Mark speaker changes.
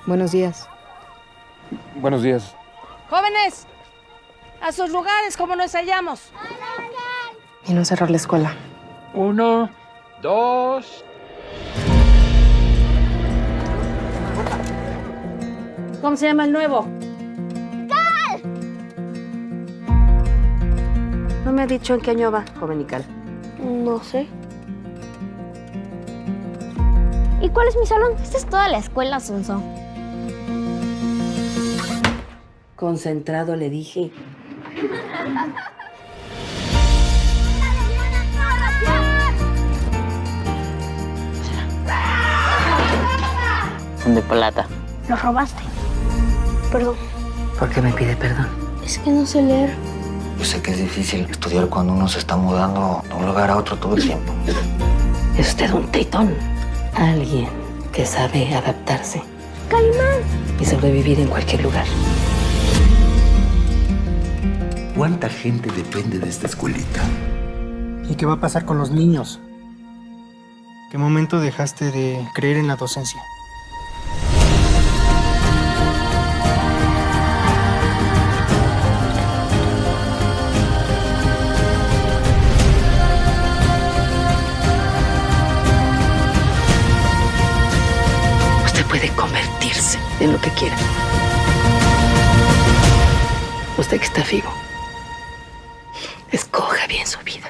Speaker 1: Buenos días.
Speaker 2: Buenos días.
Speaker 3: ¡Jóvenes! ¡A sus lugares, como nos hallamos!
Speaker 1: Vino a cerrar la escuela.
Speaker 2: 1, 2.
Speaker 3: ¿Cómo se llama el nuevo? ¡Cal! No me ha dicho en qué año va, joven y Cal.
Speaker 4: No sé. ¿Y cuál es mi salón? Esta es toda la escuela, Sonso.
Speaker 3: Concentrado, le dije.
Speaker 5: Son de plata.
Speaker 4: Lo robaste. Perdón.
Speaker 5: ¿Por qué me pide perdón?
Speaker 4: Es que no sé leer.
Speaker 6: Yo sé que es difícil estudiar cuando uno se está mudando de un lugar a otro todo el tiempo.
Speaker 5: Es usted un tritón. Alguien que sabe adaptarse
Speaker 4: ¡Calimán!
Speaker 5: y sobrevivir en cualquier lugar.
Speaker 7: ¿Cuánta gente depende de esta escuelita?
Speaker 8: ¿Y qué va a pasar con los niños? ¿Qué momento dejaste de creer en la docencia?
Speaker 5: Usted puede convertirse en lo que quiera. Usted que está vivo, escoja bien su vida.